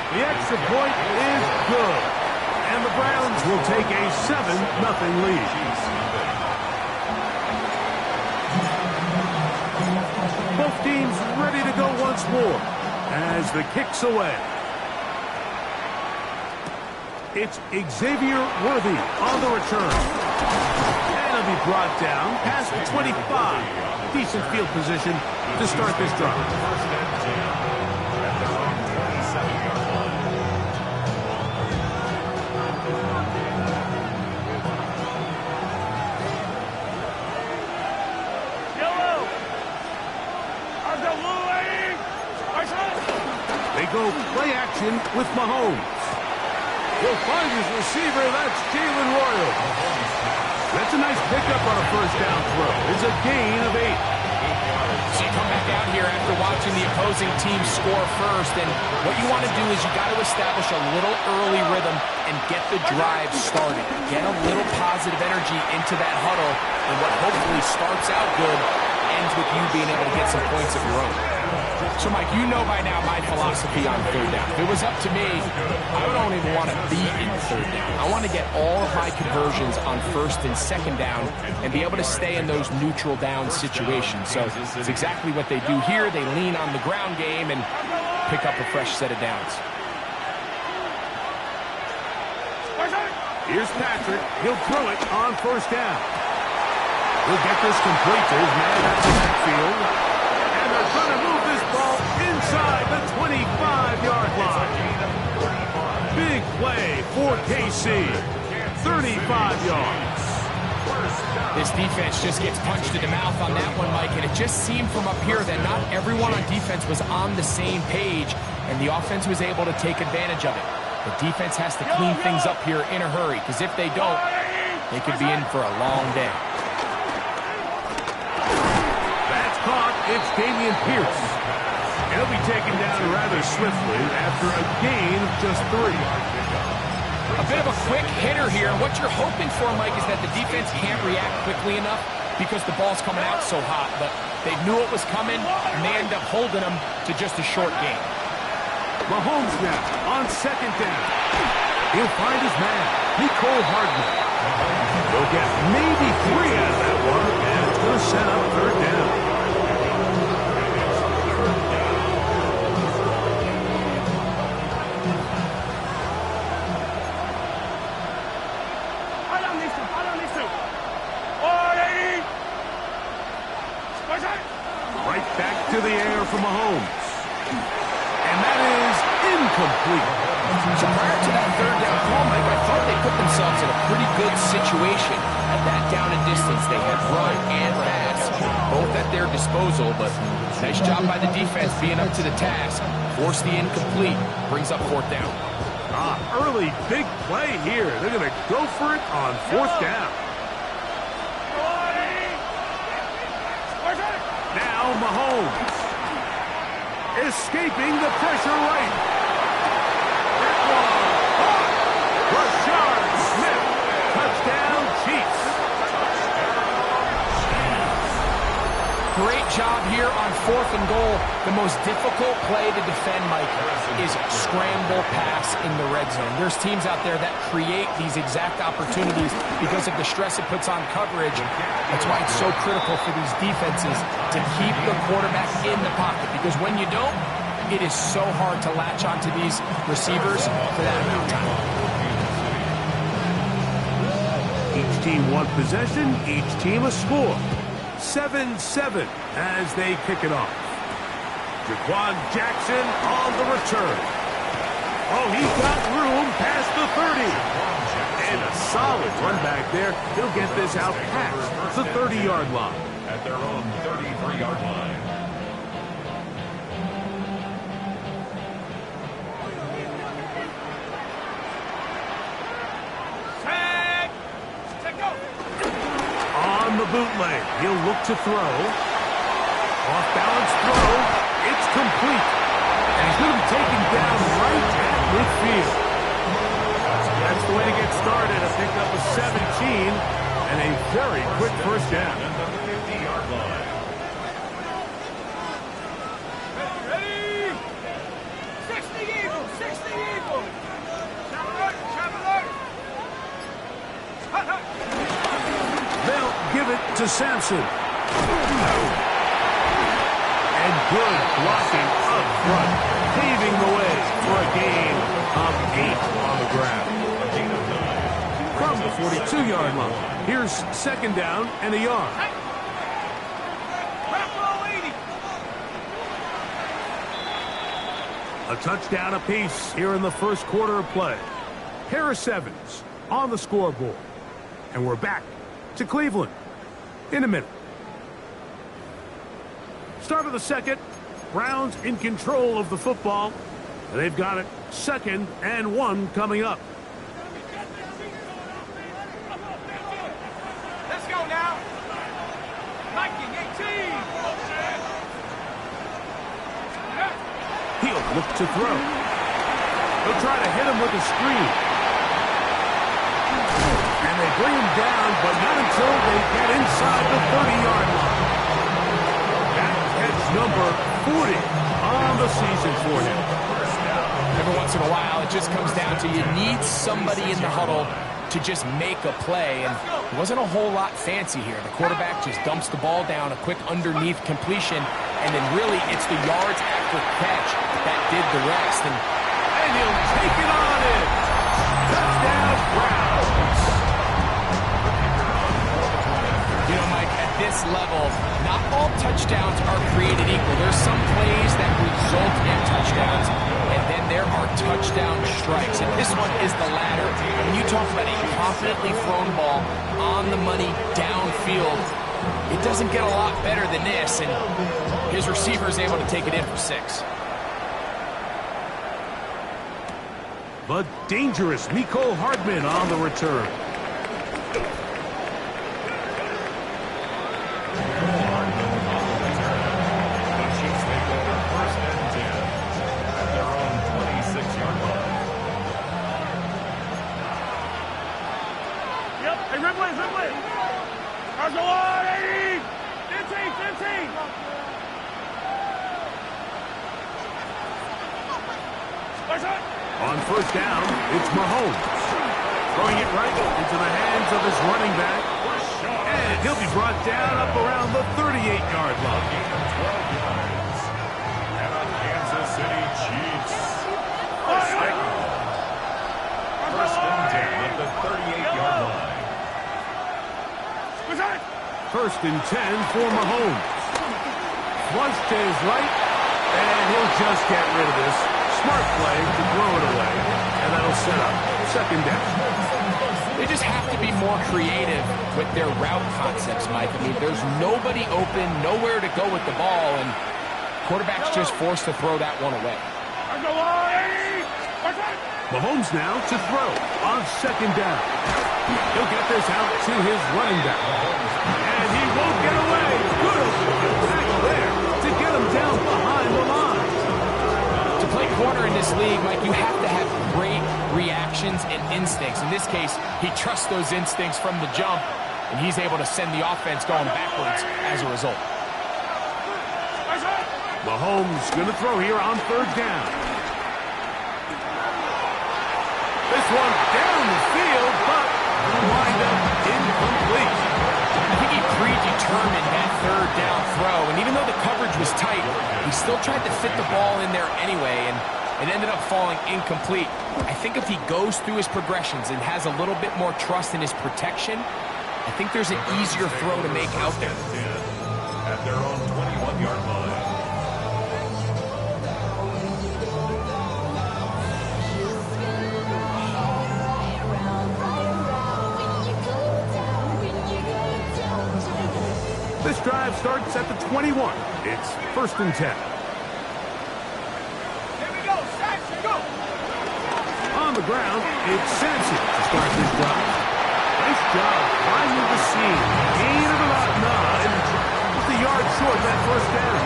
The extra point is good. And the Browns will take a 7-0 lead. Both teams ready to go once more as the kick's away. It's Xavier Worthy on the return. And he'll be brought down past the 25. Decent field position to start this drive. They go play action with Mahomes. He'll find his receiver. That's Jalen Royal. That's a nice pickup on a first down throw. It's a gain of 8. So you come back out here after watching the opposing team score first, and what you want to do is you got to establish a little early rhythm and get the drive started. Get a little positive energy into that huddle, and what hopefully starts out good ends with you being able to get some points of your own. So, Mike, you know by now my philosophy on third down. If it was up to me, I don't even want to be in third down. I want to get all of my conversions on first and second down and be able to stay in those neutral down situations. So it's exactly what they do here. They lean on the ground game and pick up a fresh set of downs. Here's Patrick. He'll throw it on first down. He'll get this complete to his man out the backfield. And they're going to move this ball inside the 25-yard line. Big play for KC. 35 yards. This defense just gets punched in the mouth on that one, Mike, and it just seemed from up here that not everyone on defense was on the same page, and the offense was able to take advantage of it. The defense has to clean things up here in a hurry, because if they don't, they could be in for a long day. Caught, it's Dameon Pierce. And he'll be taken down rather swiftly after a gain of just 3. A bit of a quick hitter here. What you're hoping for, Mike, is that the defense can't react quickly enough because the ball's coming out so hot. But they knew it was coming, and they end up holding them to just a short gain. Mahomes now on second down. He'll find his man, Mecole Hardman. They'll get maybe 3 out of that one, and it's going to set up third down. Right back to the air for Mahomes. And that is incomplete. So prior to that third down call, Mike, I thought they put themselves in a pretty good situation at that down and distance. They had run and pass, both at their disposal, but nice job by the defense being up to the task. Force the incomplete, brings up fourth down. Early big play here. They're going to go for it on fourth down. Now Mahomes. Escaping the pressure right. That one. Rashard Smith. Touchdown, Chiefs. Great job here on 4th and goal. The most difficult play to defend, Mike, is scramble pass in the red zone. There's teams out there that create these exact opportunities because of the stress it puts on coverage. That's why it's so critical for these defenses to keep the quarterback in the pocket, because when you don't, it is so hard to latch onto these receivers for that amount of time. Each team one possession, each team a score. 7-7 as they kick it off. Jaquan Jackson on the return. Oh, he's got room past the 30. And a solid run back there. He'll get this out past the 30-yard line. At their own 33-yard line. On the bootleg, he'll look to throw. Off-balance throw. It's complete. And he's going to be taken down right at midfield. That's the way to get started. A pickup of 17 and a very quick first down. At the 50-yard line. Ready? 60 Eagles, 60 Eagles. to Sampson. And good blocking up front, paving the way for a gain of 8 on the ground. From the 42-yard line, here's second down and a yard. A touchdown apiece here in the first quarter of play. Harris Evans on the scoreboard. And we're back to Cleveland in a minute. Start of the second. Browns in control of the football. They've got it 2nd and 1 coming up. Let's go now. Viking 18. He'll look to throw. They'll try to hit him with a screen. And they bring him down, but not until they get inside the 30-yard line. That catch number 40 on the season for him. Every once in a while, it just comes down to you need somebody in the huddle to just make a play, and it wasn't a whole lot fancy here. The quarterback just dumps the ball down, a quick underneath completion, and then really it's the yards after catch that did the rest. And he'll take it on in. Touchdown, Browns. You know, Mike, at this level, not all touchdowns are created equal. There's some plays that result in touchdowns, and then there are touchdown strikes. And this one is the latter. When you talk about a confidently thrown ball on the money downfield, it doesn't get a lot better than this, and his receiver is able to take it in for 6. But dangerous Mecole Hardman on the return. On first down, it's Mahomes. Throwing it right into the hands of his running back. And he'll be brought down up around the 38-yard line. And a Kansas City Chiefs. First and 10 at the 38-yard line. First and 10 for Mahomes. Flush to his right, and he'll just get rid of this. Smart play to throw it away, and that'll set up second down. They just have to be more creative with their route concepts, Mike. I mean, there's nobody open, nowhere to go with the ball, and quarterback's just forced to throw that one away. Mahomes now to throw on second down. He'll get this out to his running back. And he won't get away. Good tackle there to get him down behind the line. To play corner in this league, Mike, you have to have great reactions and instincts. In this case, he trusts those instincts from the jump, and he's able to send the offense going backwards as a result. Mahomes going to throw here on third down. This one down the field, but wind up incomplete. I think he predetermined that third down throw, and even though the coverage was tight, he still tried to fit the ball in there anyway, and it ended up falling incomplete. I think if he goes through his progressions and has a little bit more trust in his protection, I think there's an easier throw to make out there. At their own 21-yard line. This drive starts at the 21. It's first and 10. Here we go, Sampson, go! On the ground, it's Sampson to start this drive. Nice job finding the seam. Gain of about 9. Just a yard short of that first down.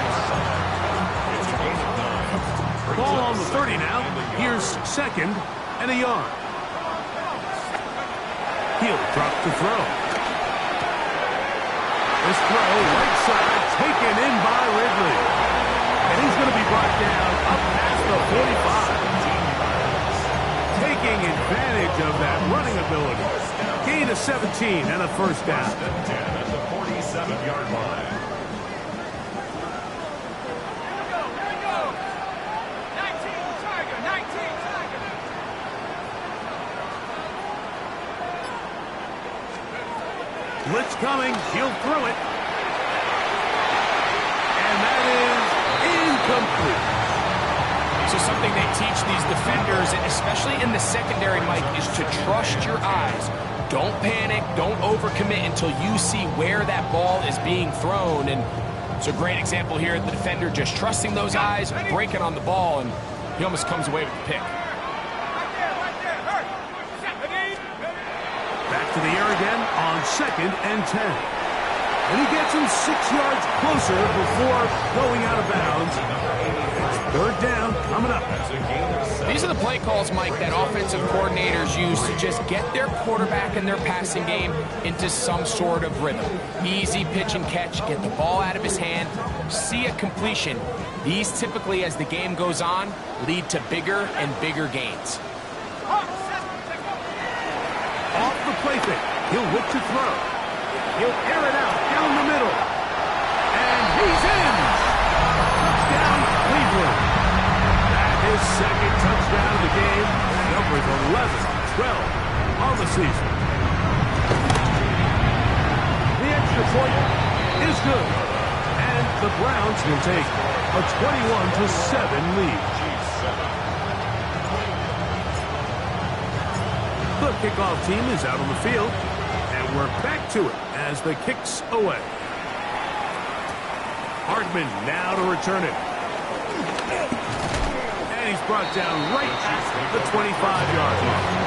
Ball on the 30 now. Here's second and a yard. He'll drop to throw. This throw, right side, taken in by Ridley. And he's going to be brought down up past the 45. Taking advantage of that running ability. Gain of 17 and a first down. At the 46. 37-yard line. Here we go. 19 Tiger, 19 Tiger. Blitz coming. He'll throw it. And that is incomplete. So something they teach these defenders, especially in the secondary, Mike, is to trust your eyes. Don't panic, don't overcommit until you see where that ball is being thrown. And it's a great example here of the defender just trusting those eyes, breaking on the ball, and he almost comes away with the pick. Right there. Hurry. Back to the air again on 2nd and 10. And he gets him 6 yards closer before going out of bounds. It's 3rd down coming up. These are the play calls, Mike, that offensive coordinators use to just get their quarterback and their passing game into some sort of rhythm. Easy pitch and catch, get the ball out of his hand, see a completion. These typically, as the game goes on, lead to bigger and bigger gains. Off the play fake. He'll look to throw. He'll air it out down the middle. And he's in. Touchdown, Cleveland. His 2nd touchdown of the game, numbers 11-12 on the season. The extra point is good, and the Browns will take a 21-7 lead. The kickoff team is out on the field, and we're back to it as the kick's away. Hardman now to return it. And he's brought down right at the 25-yard line.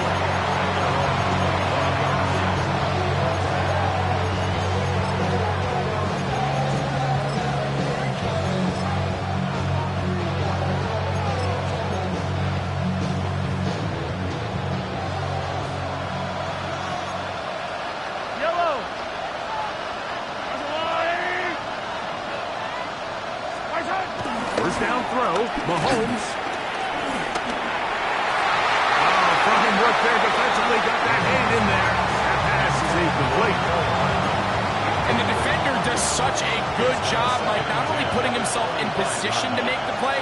First down throw, Mahomes. From him work there defensively, got that hand in there. That pass is incomplete. And the defender does such a good job, like not only putting himself in position to make the play,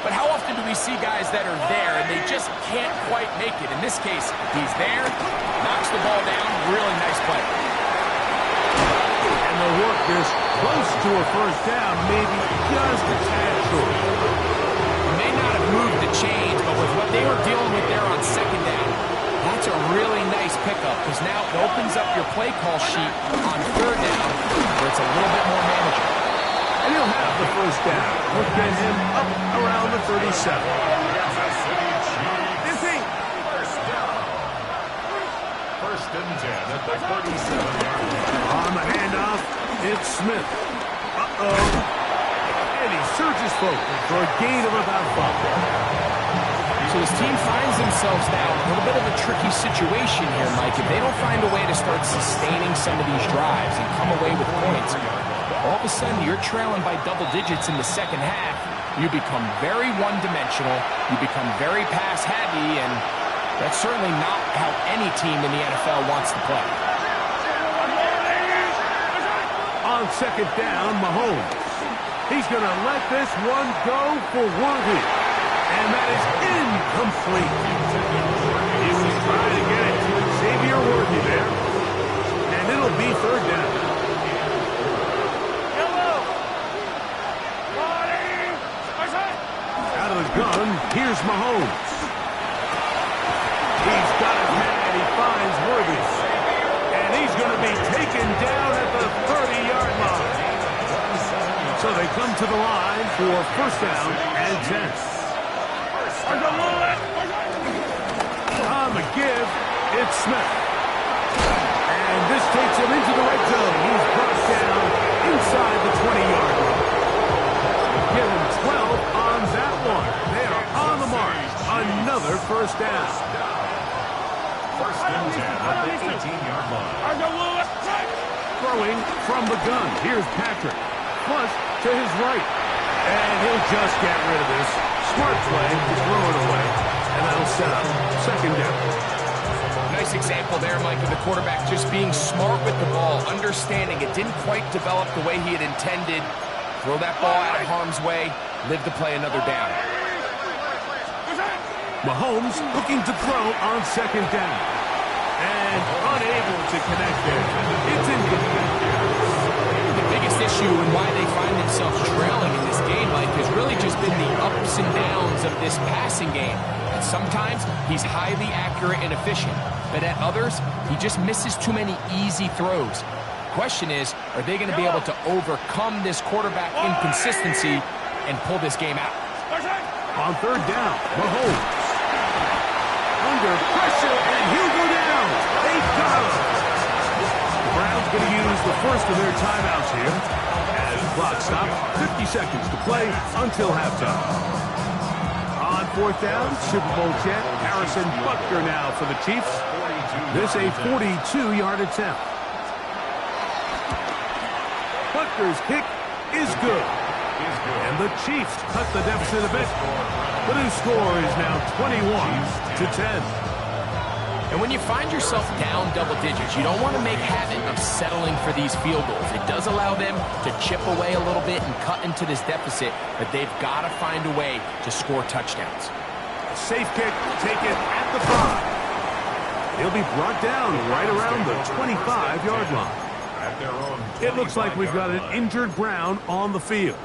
but how often do we see guys that are there and they just can't quite make it? In this case, he's there, knocks the ball down, really nice play. And they'll work this close to a first down, maybe just a tad short. May not have moved the chains, but with what they were dealing with there on 2nd down, that's a really nice pickup because now it opens up your play call sheet on 3rd down where it's a little bit more manageable. And he'll have the first down. We'll get him up around the 37. First and 10 at the 37-yard line. On the handoff, it's Smith. And he surges forward for a gain of about 5. So his team finds themselves now in a little bit of a tricky situation here, Mike. If they don't find a way to start sustaining some of these drives and come away with points, all of a sudden you're trailing by double digits in the second half. You become very one-dimensional. You become very pass-heavy, and that's certainly not how any team in the NFL wants to play. On 2nd down, Mahomes. He's going to let this one go for Worthy. And that is incomplete. He was trying to get it to Xavier Worthy there. And it'll be 3rd down. Out of the gun, here's Mahomes. He's got it mad. He finds Worthy. And he's going to be taken down at the 30-yard line. So they come to the line for first down and 10. On the give, it's Smith. And this takes him into the red zone. He's brought down inside the 20-yard line. Give him 12 on that one. They are on the mark. Another first down. First and 10 at the 18-yard line. Throwing from the gun. Here's Patrick. Flush to his right. And he'll just get rid of this. Smart play to throw it away. And that'll set up 2nd down. Nice example there, Mike, of the quarterback just being smart with the ball, understanding it didn't quite develop the way he had intended. Throw that ball out of harm's way, live to play another down. Mahomes looking to throw on second down. And unable to connect there. It's incomplete. The biggest issue and why they find themselves trailing in this game, Mike, has really just been the ups and downs of this passing game. And sometimes he's highly accurate and efficient, but at others, he just misses too many easy throws. Question is, are they going to be able to overcome this quarterback inconsistency and pull this game out? On third down, Mahomes. Under pressure, and he'll go down. They got him. The Browns going to use the first of their timeouts here. As the clock stops, 50 seconds to play until halftime. On fourth down, Super Bowl champ Harrison Butker now for the Chiefs. This a 42-yard attempt. Butker's kick is good. And the Chiefs cut the deficit a bit. The new score is now 21-10. And when you find yourself down double digits, you don't want to make habit of settling for these field goals. It does allow them to chip away a little bit and cut into this deficit, but they've got to find a way to score touchdowns. A safe kick taken at the 5. He'll be brought down right around the 25-yard line. It looks like we've got an injured Brown on the field.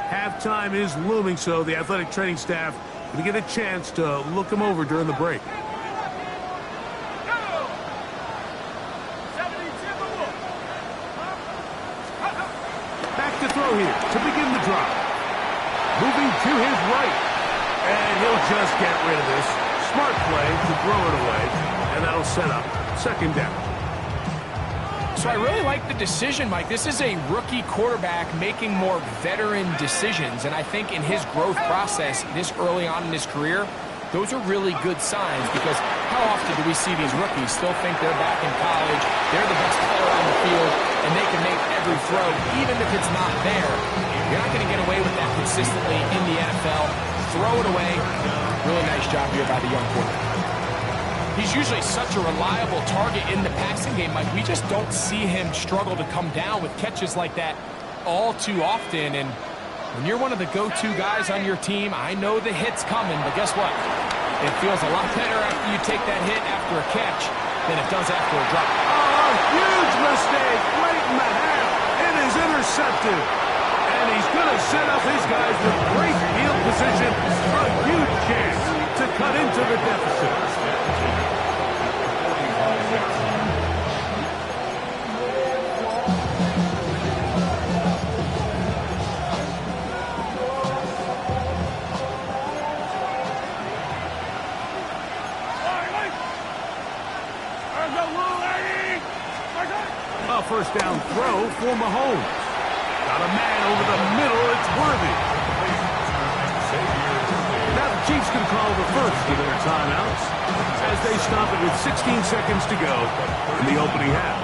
Halftime is looming, so the athletic training staff going to get a chance to look him over during the break. Back to throw here to begin the drive. Moving to his right. And he'll just get rid of this. Smart play to throw it away. And that'll set up second down. So I really like the decision, Mike. This is a rookie quarterback making more veteran decisions, and I think in his growth process this early on in his career, those are really good signs, because how often do we see these rookies still think they're back in college, they're the best player on the field, and they can make every throw, even if it's not there. You're not going to get away with that consistently in the NFL. Throw it away. Really nice job here by the young quarterback. He's usually such a reliable target in the passing game, Mike. We just don't see him struggle to come down with catches like that all too often. And when you're one of the go-to guys on your team, I know the hit's coming, but guess what? It feels a lot better after you take that hit after a catch than it does after a drop. Oh, huge mistake late in the half. It is intercepted. And he's going to set up his guys with great field position. A huge chance to cut into the deficit. A first down throw for Mahomes. Got a man over the middle. It's Worthy. Now the Chiefs can call the first of their timeouts as they stop it with 16 seconds to go in the opening half.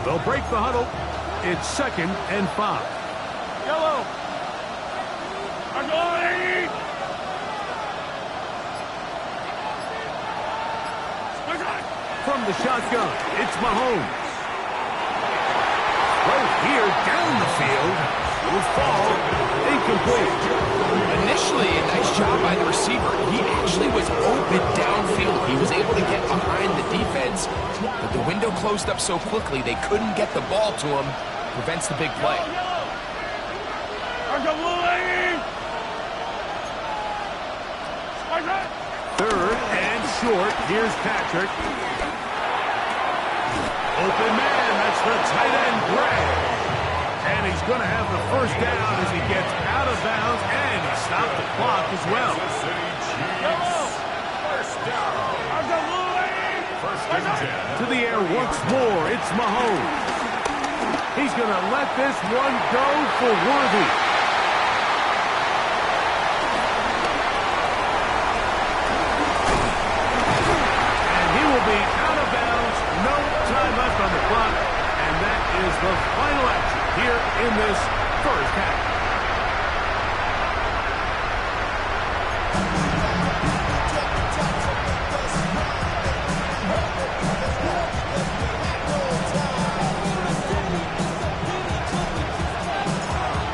They'll break the huddle. It's 2nd and 5. Yellow. From the shotgun, it's Mahomes. Right here down the field. Will fall. Incomplete. Initially, a nice job by the receiver. He actually was open downfield. He was able to get behind the defense, but the window closed up so quickly they couldn't get the ball to him. Prevents the big play. Third and short. Here's Patrick. Open man. That's the tight end, Gray. And he's going to have the first down as he gets out of bounds, and he stopped the clock as well. To the air once more. It's Mahomes. He's going to let this one go for Worthy. the final action here in this first half.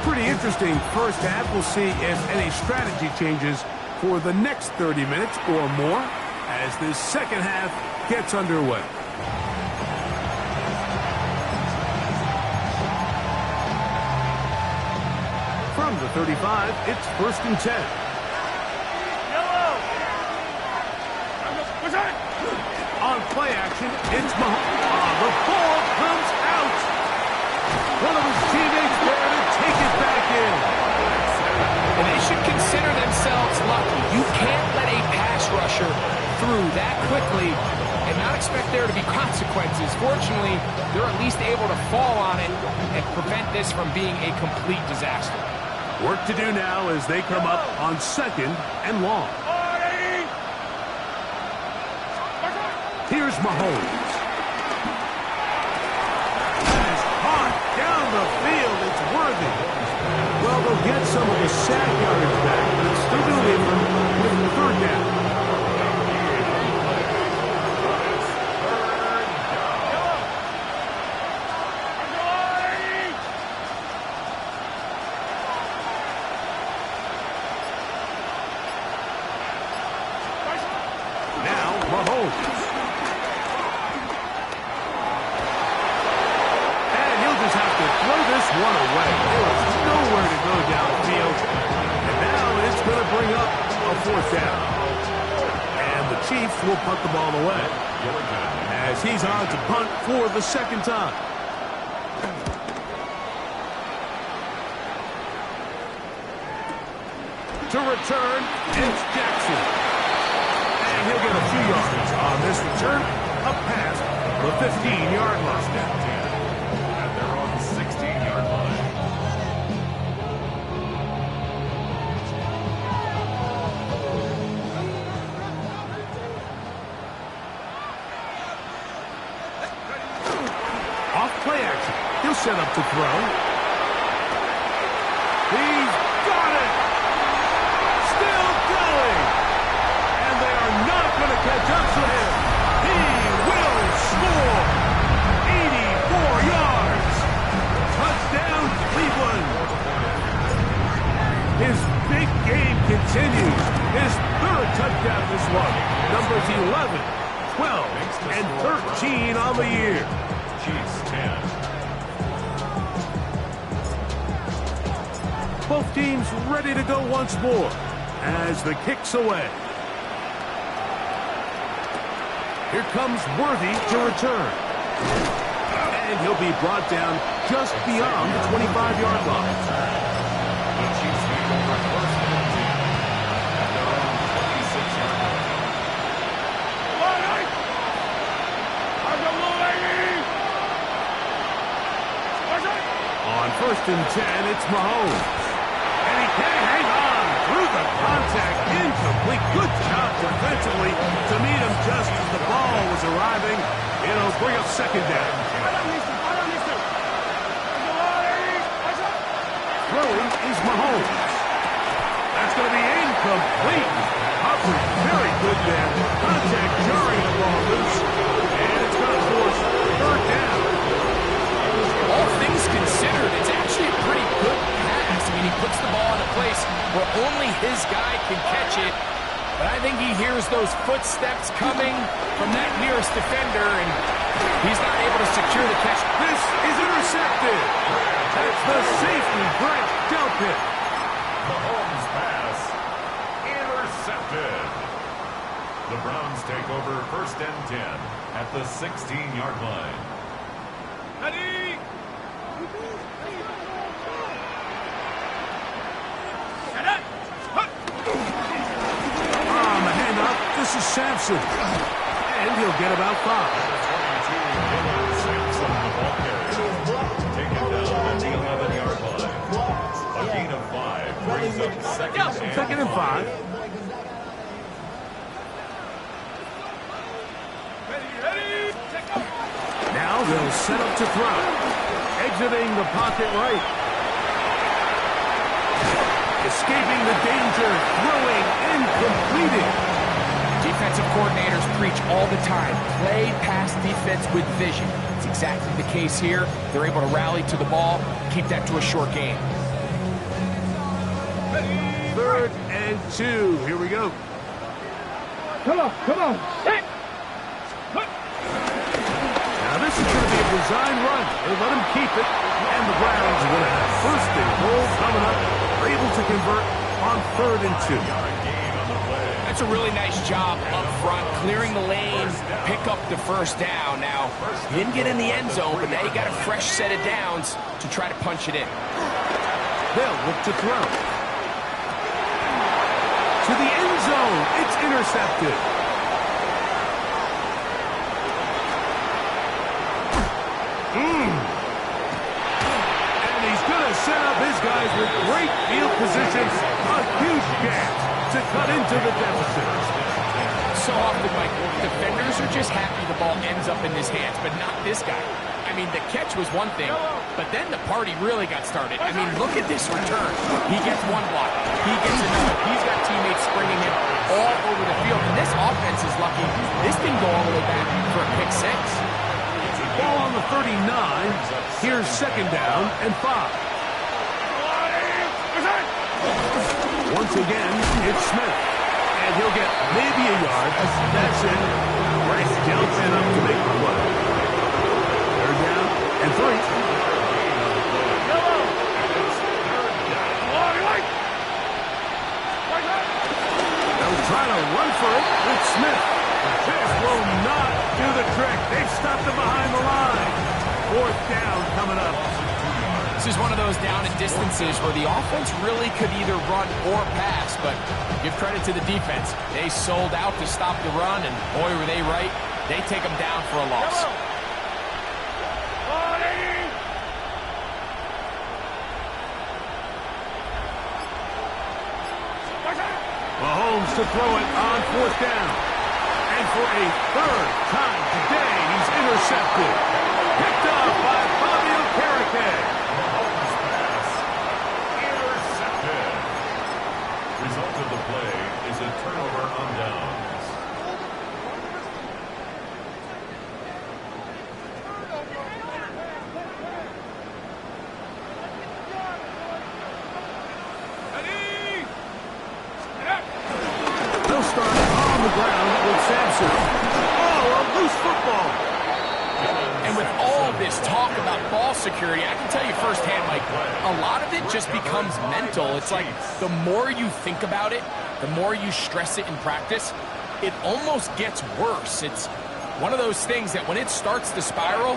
Pretty interesting first half. We'll see if any strategy changes for the next 30 minutes or more as this second half gets underway. From the 35, it's 1st and 10. On play action, it's Mahomes. The ball comes out. One of his teammates there to take it back in. And they should consider themselves lucky. You can't let a pass rusher through that quickly and not expect there to be consequences. Fortunately, they're at least able to fall on it and prevent this from being a complete disaster. Work to do now as they come up on 2nd and long. Here's Mahomes. That is hot down the field. It's Worthy. Well, they'll get some of the sack yardage back, but it's still going to leave them with the 3rd down. Now, Mahomes. Throw this one away. There was nowhere to go downfield. And now it's going to bring up a 4th down. And the Chiefs will punt the ball away as he's on to punt for the 2nd time. To return, it's Jackson. And he'll get a few yards on this return. Up past the 15-yard line. Play action. He'll set up to throw. He's got it. Still going. And they are not going to catch up to him. He will score. 84 yards. Touchdown, Cleveland. His big game continues. His 3rd touchdown this one. Numbers 11, 12, and 13 on the year. Chiefs 10. Both teams ready to go once more as the kick's away. Here comes Worthy to return. And he'll be brought down just beyond the 25-yard line. The Chiefs take over 1st and 10 at their own 26-yard line. On 1st and 10, it's Mahomes. And he can't hang on through the contact. Incomplete. Good job defensively to meet him just as the ball was arriving. It'll bring up 2nd down. Throwing is Mahomes. That's going to be incomplete. Hubbard, very good there. Contact jarring the ball loose. And it's going to force 3rd down. All things considered, it's actually a pretty good pass. I mean, he puts the ball in a place where only his guy can catch it. But I think he hears those footsteps coming from that nearest defender, and he's not able to secure the catch. This is intercepted. That's the safety, Brett Delpit. Mahomes pass intercepted. The Browns take over 1st and 10 at the 16-yard line. Ready? On the handoff, this is Sampson. And he'll get about 5. Sampson, the ball carrier. Taken down at the 11-yard line. A gain of 5 brings up 2nd 2nd and 5. Ready? Now they'll set up to throw. exiting the pocket right. Escaping the danger, throwing and completing. Defensive coordinators preach all the time, play pass defense with vision. It's exactly the case here. They're able to rally to the ball, keep that to a short game. 3rd and 2. Here we go. Come on, come on. Hey. Now this is going to be a design run. They let him keep it, and the Browns are going to have 1st and goal coming up. They're able to convert on 3rd and 2. That's a really nice job up front, clearing the lane, pick up the 1st down. Now, he didn't get in the end zone, but now you got a fresh set of downs to try to punch it in. They'll look to throw. To the end zone. It's intercepted. And he's going to set up his guys with great field position. A huge gap to cut into the deficit. So often, Mike, defenders are just happy the ball ends up in his hands, but not this guy. I mean, the catch was one thing, but then the party really got started. I mean, look at this return. He gets one block. He gets another. He's got teammates springing him all over the field. And this offense is lucky. This didn't go all the way back for a pick 6. Ball on the 39. Here's 2nd down and 5. Once again, it's Smith. And he'll get maybe a yard. That's it. Right, Delphin up to make the play. 3rd down and 3. They'll try to run for it with Smith. This will not do the trick. They've stopped him behind the line. 4th down coming up. This is one of those down and distances where the offense really could either run or pass, but give credit to the defense. They sold out to stop the run, and boy, were they right. They take them down for a loss. Mahomes to throw it on 4th down. And for a 3rd time today, he's intercepted. Picked up by Bobby Okereke. Result of the play is a turnover on downs. They'll start on the ground with Sampson. Oh, a loose football. And with all this talk about ball security, I can tell you firsthand, Mike, a lot of it just becomes mental. It's like the more you think about it, the more you stress it in practice, it almost gets worse. It's one of those things that when it starts to spiral,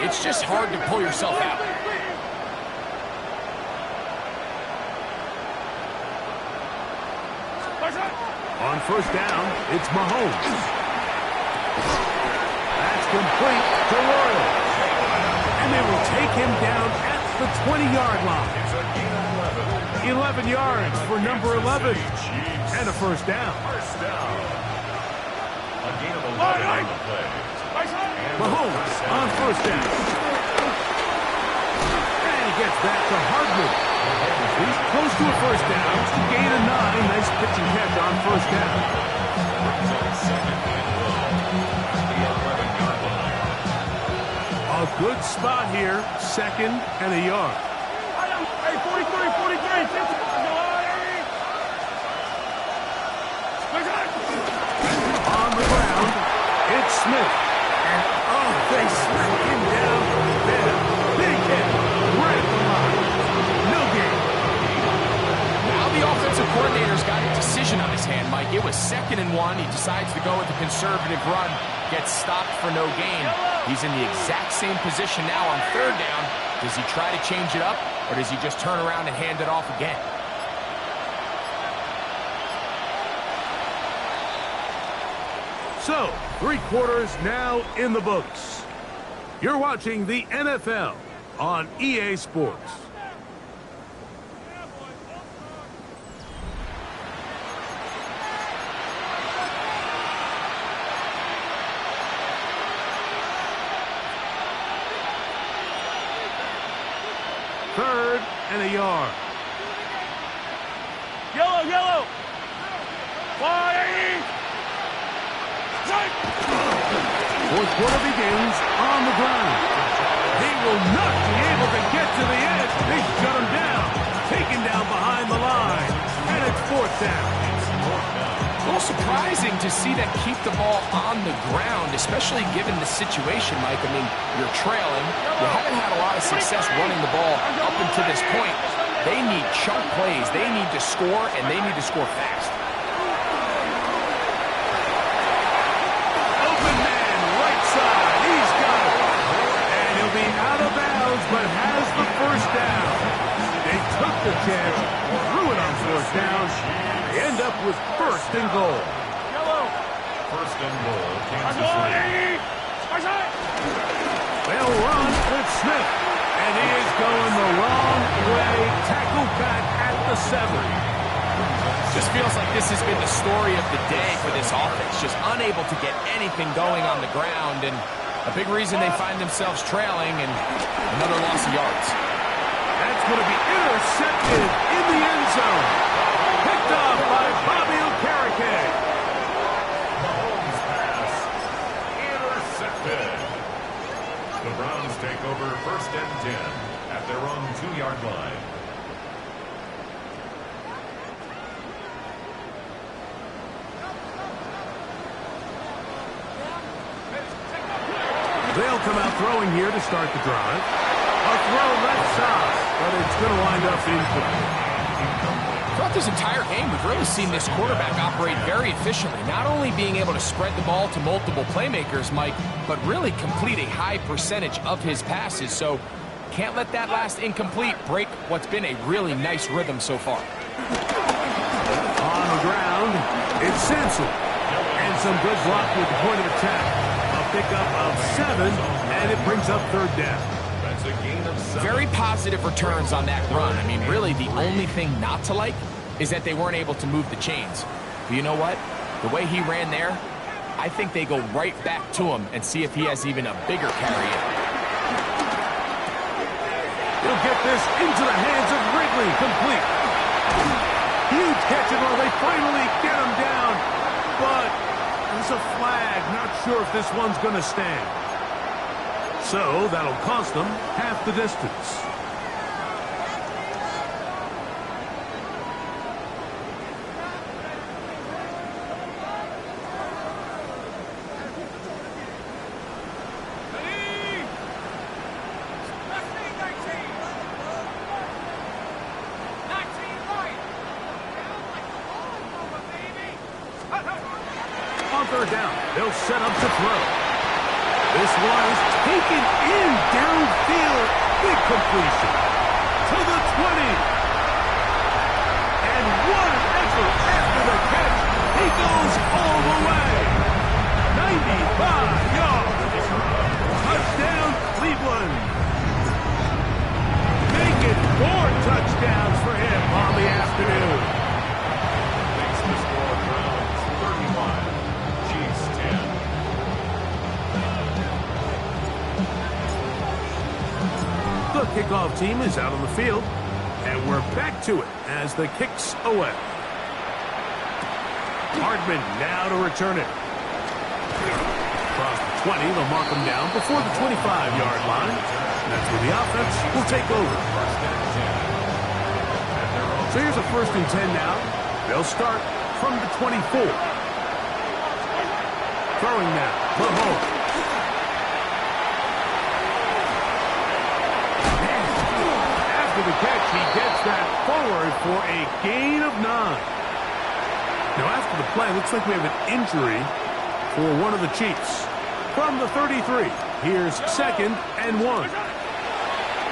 it's just hard to pull yourself out. On 1st down, it's Mahomes. That's complete to Royal. And they will take him down at the 20-yard line. 11 yards for number 11. And a 1st down. A gain of 11 on the play. Mahomes on 1st down. And he gets back to Hardman. He's close to a 1st down. Gain of 9. Nice pitch and catch on 1st down. A good spot here. 2nd and a yard. Hey, 43, 43. On the ground, it's Smith. And, oh, they smack him down there. Big hit. Right at the line. No gain. Now the offensive coordinator's got a decision on his hand, Mike. It was 2nd and 1. He decides to go with the conservative run. Gets stopped for no gain. He's in the exact same position now on 3rd down. Does he try to change it up, or does he just turn around and hand it off again? So, 3 quarters now in the books. You're watching the NFL on EA Sports. 3rd and a yard. Yellow, yellow. 180. Fourth quarter begins on the ground. He will not be able to get to the edge. They shut him down. Taken down behind the line. And it's 4th down. A little surprising to see that keep the ball on the ground, especially given the situation, Mike. I mean, you're trailing. You haven't had a lot of success running the ball up until this point. They need chunk plays. They need to score, and they need to score fast. Open man, right side. He's got it. And he'll be out of bounds, but has the 1st down. They took the chance, threw it on 4th down. They end up with 1st and goal. First and goal, Kansas City. They'll run with Smith. And he is going the wrong way. Tackled back at the 7. Just feels like this has been the story of the day for this offense. Just unable to get anything going on the ground. And a big reason they find themselves trailing and another loss of yards. That's going to be intercepted in the end zone. Picked up by Bobby Okereke. Mahomes pass. Intercepted. The Browns take over 1st and 10 at their own 2-yard line. They'll come out throwing here to start the drive. A throw left side, but it's going to wind up incomplete. Throughout this entire game, we've really seen this quarterback operate very efficiently, not only being able to spread the ball to multiple playmakers, Mike, but really complete a high percentage of his passes. So can't let that last incomplete break what's been a really nice rhythm so far. On the ground, it's Sampson. And some good block with the point of attack. A pickup of 7, and it brings up 3rd down. That's a gain of 7. Very positive returns on that run. I mean, really, the only thing not to like is that they weren't able to move the chains. But you know what? The way he ran there, I think they go right back to him and see if he has even a bigger carry in. He'll get this into the hands of Wrigley, complete. Huge catch, and they finally get him down. But there's a flag. Not sure if this one's going to stand. So that'll cost them half the distance. On 3rd down, they'll set up to throw. This one is taken in downfield. Big completion to the 20. And what an effort after the catch. He goes all the way. 95 yards. Touchdown, Cleveland. Make it 4 touchdowns for him on the afternoon. Makes the score Browns 31. Chiefs 10. The kickoff team is out on the field, and we're back to it as the kick's away. Hardman now to return it. Across the 20, they'll mark him down before the 25-yard line. That's where the offense will take over. So here's a 1st and 10 now. They'll start from the 24. Throwing now, Mahomes. After the catch, he gets that forward for a gain of 9. Now, after the play, looks like we have an injury for one of the Chiefs. From the 33, here's 2nd and 1.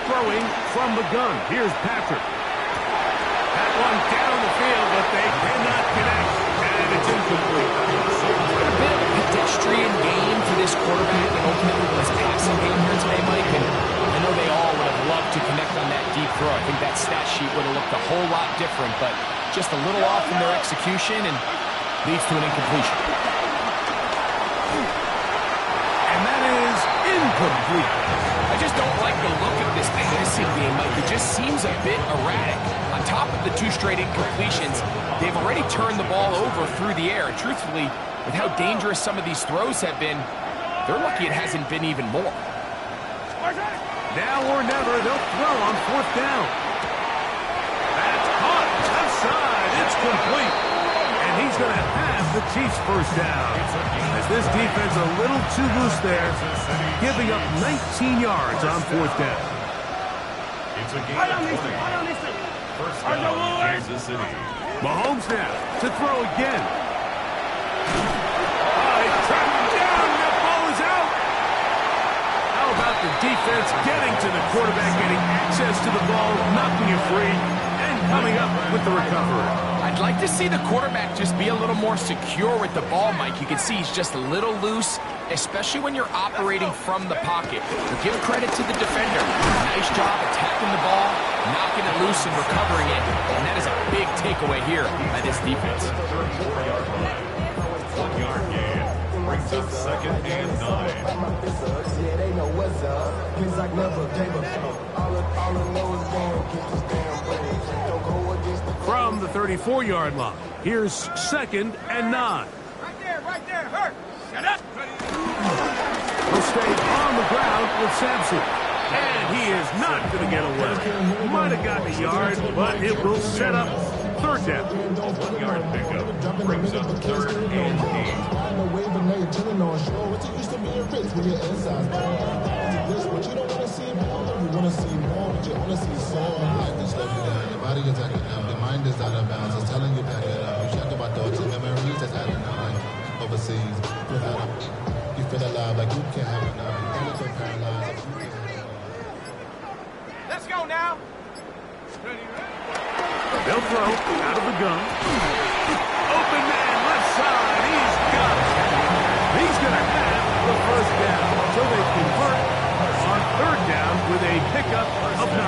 Throwing from the gun, here's Patrick. That one down the field, but they cannot connect, and it's incomplete. A bit of a pedestrian game for this quarterback, and ultimately was a passing game here today, Mike. And I know they all would have loved to connect on that deep throw. I think that stat sheet would have looked a whole lot different, but just a little off in their execution and leads to an incompletion. And that is incomplete. I just don't like the look of this passing game, Mike. It just seems a bit erratic. On top of the 2 straight incompletions, they've already turned the ball over through the air. And truthfully, with how dangerous some of these throws have been, they're lucky it hasn't been even more. Now or never, they'll throw on 4th down. That's caught. Left side. It's complete. And he's going to have the Chiefs' first down. As this defense a little too loose there, giving up 19 yards on 4th down. It's a game of 20. First down, Kansas City. Mahomes now to throw again. Tracked down. That ball is out. How about the defense getting to the quarterback, getting access to the ball, knocking it free, and coming up with the recovery? I'd like to see the quarterback just be a little more secure with the ball, Mike. You can see he's just a little loose, especially when you're operating from the pocket. But give credit to the defender. Nice job attacking the ball, knocking it loose and recovering it. And that is a big takeaway here by this defense. 1-yard gain. Brings up 2nd and 9. From the 34-yard line, here's 2nd and 9. Right there, hurt. Shut up. He'll stay on the ground with Sampson. And he is not going to get away. Might have gotten a yard, but it will set up 3rd down. A 1-yard pickup brings up 3rd and 8. Your body is acting up. Your mind is out of bounds. It's telling you back it up. You check about thoughts and memories that's adding up. Like overseas, you feel alive like you can't have enough. You feel paralyzed. Let's go now. They'll throw out of the gun. Open man, left side. He's got it. He's going to have the first down. So they convert on 3rd down with a pickup of 9.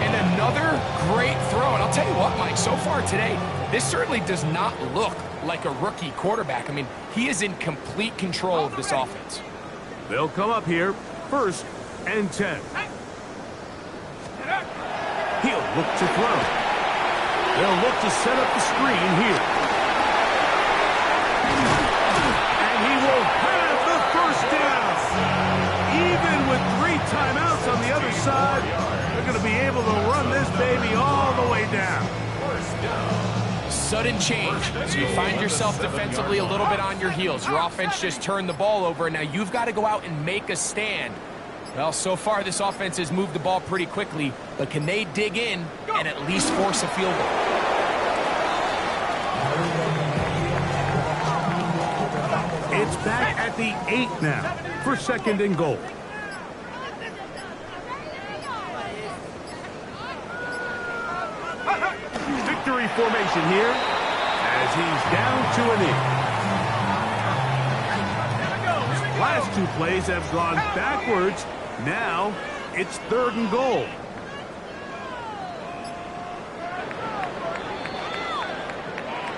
And another great throw. And I'll tell you what, Mike, so far today, this certainly does not look like a rookie quarterback. I mean, he is in complete control of this offense. They'll come up here, 1st and 10. He'll look to throw. They'll look to set up the screen here. And he will have the first down. Even with 3 timeouts on the other side, they're going to be able to run this baby all the way down. Sudden change. So you find yourself defensively a little bit on your heels. Your offense just turned the ball over, and now you've got to go out and make a stand. Well, so far this offense has moved the ball pretty quickly, but can they dig in and at least force a field goal? It's back at the 8 now for 2nd and goal. Victory formation here as he's down to a knee. Last 2 plays have gone backwards. Now it's 3rd and goal.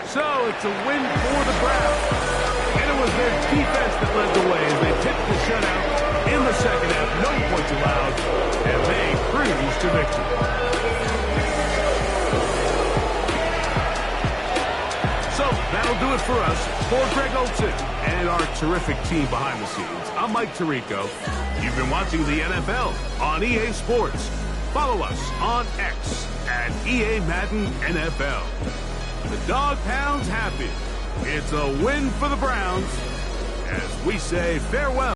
So it's a win for the Browns. And it was their defense that led the way as they tipped the shutout in the 2nd half. No points allowed, and they cruise to victory. So that'll do it for us. For Greg Olsen and our terrific team behind the scenes, I'm Mike Tirico. You've been watching the NFL on EA Sports. Follow us on X at EA Madden NFL. The Dog Pound's happy. It's a win for the Browns as we say farewell.